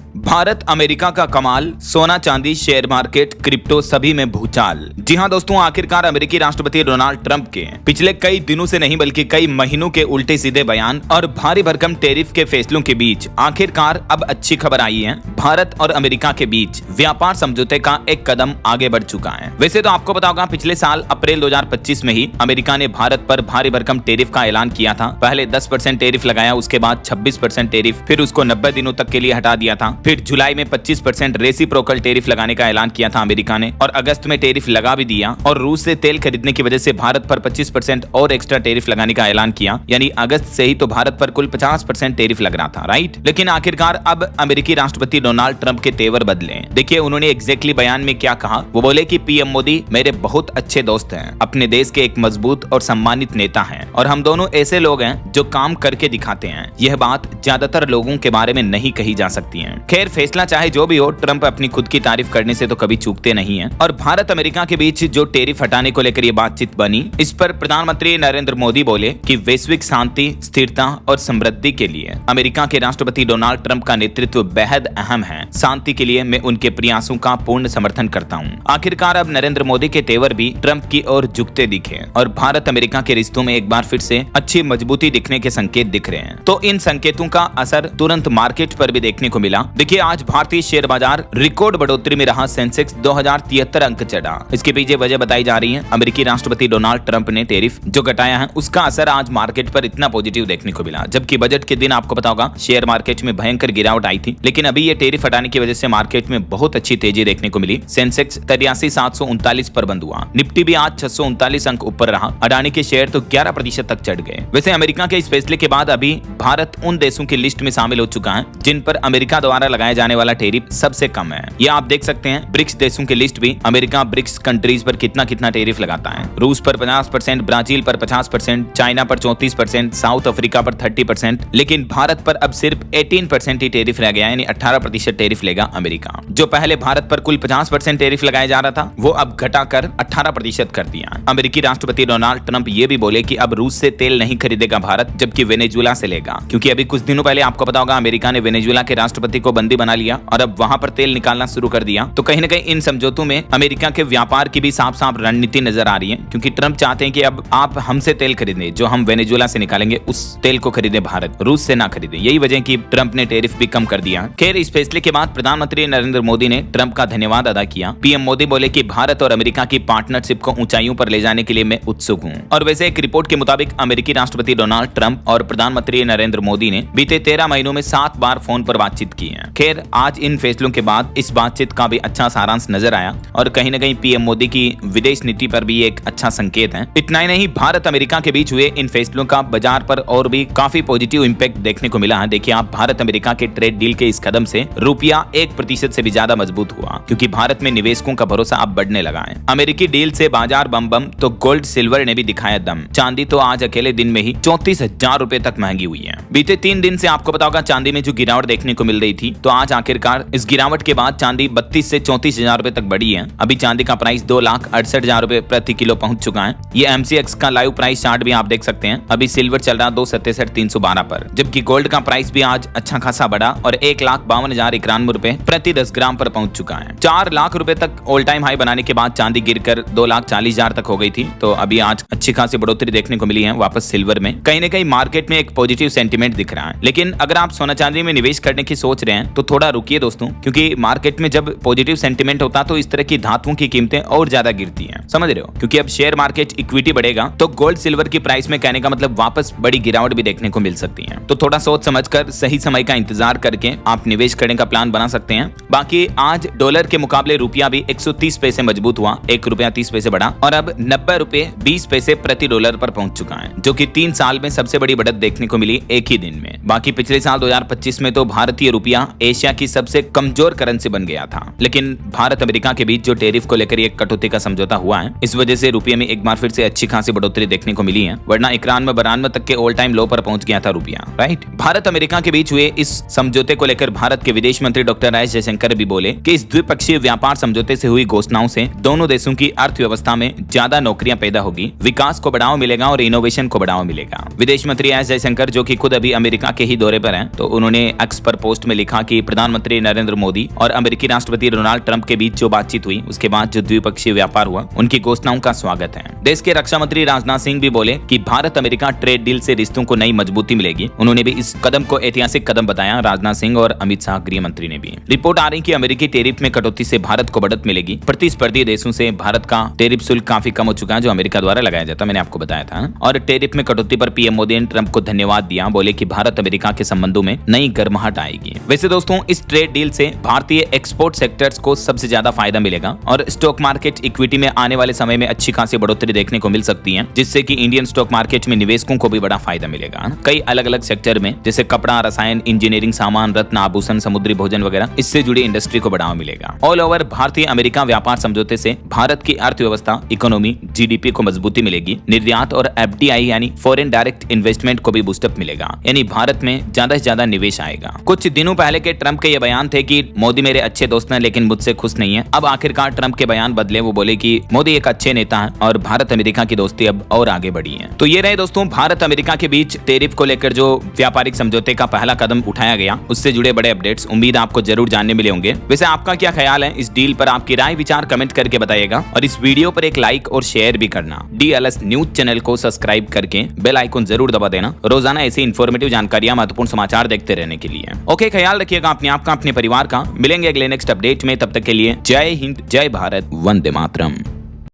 Bharat America का कमाल, सोना चांदी शेयर मार्केट क्रिप्टो सभी में भूचाल। जी हां दोस्तों, आखिरकार अमेरिकी राष्ट्रपति डोनाल्ड ट्रंप के पिछले कई दिनों से नहीं बल्कि कई महीनों के उल्टे सीधे बयान और भारी भरकम टैरिफ के फैसलों के बीच आखिरकार अब अच्छी खबर आई है। भारत और अमेरिका के बीच व्यापार समझौते का एक कदम आगे बढ़ चुका है। वैसे तो आपको पता होगा, पिछले साल अप्रैल 2025 में ही अमेरिका ने भारत पर भारी भरकम टैरिफ का ऐलान किया था। पहले 10% टैरिफ लगाया, उसके बाद 26% टैरिफ, फिर उसको 90 दिनों तक के लिए हटा दिया था। फिर जुलाई में 25% रेसिप्रोकल टैरिफ लगाने का ऐलान किया था अमेरिका ने, और अगस्त में टैरिफ लगा भी दिया। और रूस से तेल खरीदने की वजह से भारत पर 25% और एक्स्ट्रा टैरिफ लगाने का ऐलान किया, यानी अगस्त से ही तो भारत पर कुल 50% टैरिफ लग रहा था, राइट। लेकिन आखिरकार अब अमेरिकी राष्ट्रपति डोनाल्ड ट्रंप के तेवर बदले। देखिए उन्होंने एग्जैक्टली बयान में क्या कहा। वो बोले कि पीएम मोदी मेरे बहुत अच्छे दोस्त हैं, अपने देश के एक मजबूत और सम्मानित नेता हैं, और हम दोनों ऐसे लोग हैं जो काम करके दिखाते हैं। यह बात ज्यादातर लोगों के बारे में नहीं कही जा सकती है। खैर, फैसला चाहे जो भी हो, ट्रंप अपनी खुद की तारीफ करने से तो कभी चूकते नहीं हैं। और भारत अमेरिका के बीच जो टैरिफ हटाने को लेकर ये बातचीत बनी, इस पर प्रधानमंत्री नरेंद्र मोदी बोले कि वैश्विक शांति, स्थिरता और समृद्धि के लिए अमेरिका के राष्ट्रपति डोनाल्ड ट्रंप का नेतृत्व बेहद अहम है। शांति के लिए मैं उनके प्रयासों का पूर्ण समर्थन करता हूँ। आखिरकार अब नरेंद्र मोदी के तेवर भी ट्रंप की ओर झुकते दिखे और भारत अमेरिका के रिश्तों में एक बार फिर से अच्छी मजबूती दिखने के संकेत दिख रहे हैं। तो इन संकेतों का असर तुरंत मार्केट पर भी देखने को मिला। देखिए आज भारतीय शेयर बाजार रिकॉर्ड बढ़ोतरी में रहा। सेंसेक्स 2073 अंक चढ़ा। इसके पीछे वजह बताई जा रही है अमेरिकी राष्ट्रपति डोनाल्ड ट्रंप ने टैरिफ जो घटाया है, उसका असर आज मार्केट पर इतना पॉजिटिव देखने को मिला। जबकि बजट के दिन आपको पता होगा शेयर मार्केट में भयंकर गिरावट आई थी, लेकिन अभी ये टैरिफ हटाने की वजह से मार्केट में बहुत अच्छी तेजी देखने को मिली। सेंसेक्स 83,739 पर बंद हुआ। निफ्टी भी आज 639 अंक ऊपर रहा। अडानी के शेयर तो 11% तक चढ़ गए। वैसे अमेरिका के इस फैसले के बाद अभी भारत उन देशों की लिस्ट में शामिल हो चुका है जिन पर अमेरिका द्वारा लगाया जाने वाला टैरिफ सबसे कम है। ये आप देख सकते हैं ब्रिक्स देशों की लिस्ट भी अमेरिका ब्रिक्स कंट्रीज पर कितना टैरिफ लगाता है। रूस पर 50%, ब्राजील पर 50%, चाइना पर 34%, साउथ अफ्रीका पर 30%, लेकिन भारत पर अब सिर्फ 18% ही टैरिफ रह गया, यानी 18% टैरिफ लेगा अमेरिका। जो पहले भारत पर कुल 50% टैरिफ लगाया जा रहा था, वो अब घटाकर 18% कर दिया। अमेरिकी राष्ट्रपति डोनाल्ड ट्रंप ये भी बोले कि अब रूस से तेल नहीं खरीदेगा भारत, जबकि वेनेजुएला से लेगा, क्योंकि अभी कुछ दिनों पहले आपको पता होगा अमेरिका ने वेनेजुएला के राष्ट्रपति को बंदी बना लिया और अब वहां पर तेल निकालना शुरू कर दिया। तो कहीं न कहीं इन समझौतों में अमेरिका के व्यापार की भी साफ साफ रणनीति नजर आ रही है, क्योंकि ट्रंप चाहते हैं कि अब आप हमसे तेल खरीदें, जो हम वेनेजुएला से निकालेंगे उस तेल को खरीदे भारत, रूस से ना खरीदे। यही वजह कि ट्रंप ने टैरिफ भी कम कर दिया। खैर, इस फैसले के बाद प्रधानमंत्री नरेंद्र मोदी ने ट्रंप का धन्यवाद अदा किया। पीएम मोदी बोले कि भारत और अमेरिका की पार्टनरशिप को ऊंचाइयों पर ले जाने के लिए मैं उत्सुक हूँ। और वैसे एक रिपोर्ट के मुताबिक अमेरिकी राष्ट्रपति डोनाल्ड ट्रंप और प्रधानमंत्री नरेंद्र मोदी ने बीते 13 महीनों में 7 बार फोन पर बातचीत की है। खैर, आज इन फैसलों के बाद इस बातचीत का भी अच्छा सारांश नजर आया और कहीं न कहीं पीएम मोदी की विदेश नीति पर भी एक अच्छा संकेत है। इतना ही नहीं, भारत अमेरिका के बीच हुए इन फैसलों का बाजार पर और भी काफी पॉजिटिव इंपैक्ट देखने को मिला है। देखिए आप, भारत अमेरिका के ट्रेड डील के इस कदम से रुपया 1% से भी ज्यादा मजबूत हुआ, क्योंकि भारत में निवेशकों का भरोसा अब बढ़ने लगा है। अमेरिकी डील से बाजार बम तो गोल्ड सिल्वर ने भी दिखाया दम। चांदी तो आज अकेले दिन में ही 34,000 रुपए तक महंगी हुई है। बीते 3 दिन से आपको पता होगा चांदी में जो गिरावट देखने को मिल रही थी, तो आज आखिरकार इस गिरावट के बाद चांदी 32 से 34,000 रुपए तक बढ़ी है। अभी चांदी का प्राइस 2,68,000 रुपए प्रति किलो पहुंच चुका है। ये MCX का लाइव प्राइस चार्ट भी आप देख सकते हैं। अभी सिल्वर चल रहा 2,67,312 पर, जबकि गोल्ड का प्राइस भी आज अच्छा खासा बढ़ा और 1,52,091 रुपए प्रति 10 ग्राम पर पहुंच चुका है। 4 लाख रुपए तक ऑल टाइम हाई बनाने के बाद चांदी गिरकर 2,40,000 तक हो गई थी। तो अभी आज अच्छी खासी बढ़ोतरी देखने को मिली है वापस सिल्वर में। कहीं न कहीं मार्केट में एक पॉजिटिव सेंटीमेंट दिख रहा है। लेकिन अगर आप सोना चांदी में निवेश करने की सोच रहे हैं तो थोड़ा रुकिए दोस्तों, क्योंकि मार्केट में जब पॉजिटिव सेंटीमेंट होता तो इस तरह की धातुओं की कीमतें और ज्यादा गिरती हैं, समझ रहे हो। क्योंकि अब शेयर मार्केट इक्विटी बढ़ेगा तो गोल्ड सिल्वर की प्राइस में कहने का मतलब वापस बड़ी गिरावट भी देखने को मिल सकती है। तो थोड़ा सोच समझकर सही समय का इंतजार करके आप निवेश करने का प्लान बना सकते हैं। बाकी आज डॉलर के मुकाबले रुपया भी 130 पैसे मजबूत हुआ, 1 रुपया 30 पैसे बढ़ा और अब 90 रुपए 20 पैसे प्रति डॉलर पर पहुंच चुका है, जो कि 3 साल में सबसे बड़ी बढ़त देखने को मिली एक ही दिन में। बाकी पिछले साल 2025 में तो भारतीय रुपया एशिया की सबसे कमजोर करेंसी बन गया था। लेकिन भारत अमेरिका के बीच जो टैरिफ को लेकर एक कटौती का समझौता हुआ है, इस वजह से रुपये में एक बार फिर से अच्छी खासी बढ़ोतरी देखने को मिली है, वरना 91-92 तक के ऑल टाइम लो पर पहुंच गया था रुपया, राइट। भारत अमेरिका के बीच हुए इस समझौते को लेकर भारत के विदेश मंत्री डॉक्टर एस जयशंकर भी बोले कि इस द्विपक्षीय व्यापार समझौते से हुई घोषणाओं से दोनों देशों की अर्थव्यवस्था में ज्यादा नौकरियां पैदा होगी, विकास को बढ़ावा मिलेगा और इनोवेशन को बढ़ावा मिलेगा। विदेश मंत्री एस जयशंकर, जो कि खुद अभी अमेरिका के ही दौरे पर हैं, तो उन्होंने एक्स पर पोस्ट में लिखा था कि प्रधानमंत्री नरेंद्र मोदी और अमेरिकी राष्ट्रपति डोनाल्ड ट्रंप के बीच जो बातचीत हुई उसके बाद जो द्विपक्षीय व्यापार हुआ उनकी घोषणाओं का स्वागत है। देश के रक्षा मंत्री राजनाथ सिंह भी बोले कि भारत अमेरिका ट्रेड डील से रिश्तों को नई मजबूती मिलेगी। उन्होंने भी इस कदम को ऐतिहासिक कदम बताया। राजनाथ सिंह और अमित शाह गृह मंत्री ने भी। रिपोर्ट आ रही कि अमेरिकी टैरिफ में कटौती से भारत को बढ़त मिलेगी। प्रतिस्पर्धी देशों से भारत का टैरिफ शुल्क काफी कम हो चुका है जो अमेरिका द्वारा लगाया जाता है, मैंने आपको बताया था। और टैरिफ में कटौती पर पीएम मोदी ने ट्रंप को धन्यवाद दिया। बोले कि भारत अमेरिका के संबंधों में नई गर्माहट आएगी। वैसे दोस्तों इस ट्रेड डील से भारतीय एक्सपोर्ट सेक्टर्स को सबसे ज्यादा फायदा मिलेगा और स्टॉक मार्केट इक्विटी में आने वाले समय में अच्छी खासी बढ़ोतरी देखने को मिल सकती है, जिससे कि इंडियन स्टॉक मार्केट में निवेशकों को भी बड़ा फायदा मिलेगा। कई अलग अलग सेक्टर में जैसे कपड़ा, रसायन, इंजीनियरिंग सामान, रत्न, आभूषण, समुद्री भोजन वगैरह, इससे जुड़ी इंडस्ट्री को बढ़ावा मिलेगा। ऑल ओवर भारतीय अमेरिका व्यापार समझौते से भारत की अर्थव्यवस्था, इकोनॉमी, जीडीपी को मजबूती मिलेगी। निर्यात और एफडीआई यानी फॉरेन डायरेक्ट इन्वेस्टमेंट को भी बूस्टअप मिलेगा, यानी भारत में ज्यादा से ज्यादा निवेश आएगा। कुछ दिनों पहले के ट्रंप के ये बयान थे कि मोदी मेरे अच्छे दोस्त हैं लेकिन मुझसे खुश नहीं है। अब आखिरकार ट्रंप के बयान बदले, वो बोले कि मोदी एक अच्छे नेता है और भारत अमेरिका की दोस्ती अब और आगे बढ़ी है। तो ये रहे दोस्तों भारत अमेरिका के बीच टैरिफ को लेकर जो व्यापारिक समझौते का पहला कदम उठाया गया, उससे जुड़े बड़े अपडेट्स उम्मीद आपको जरूर जानने मिले होंगे। वैसे आपका क्या ख्याल है इस डील पर? आपकी राय विचार कमेंट करके बताइएगा और इस वीडियो पर एक लाइक और शेयर भी करना। DLS न्यूज चैनल को सब्सक्राइब करके बेल आइकन जरूर दबा देना रोजाना ऐसी इन्फॉर्मेटिव जानकारियां, महत्वपूर्ण समाचार देखते रहने के लिए। ओके, ख्याल रखिएगा अपने आप का, अपने परिवार का। मिलेंगे अगले नेक्स्ट अपडेट में, तब तक के लिए जय हिंद, जय भारत, वंदे मातरम।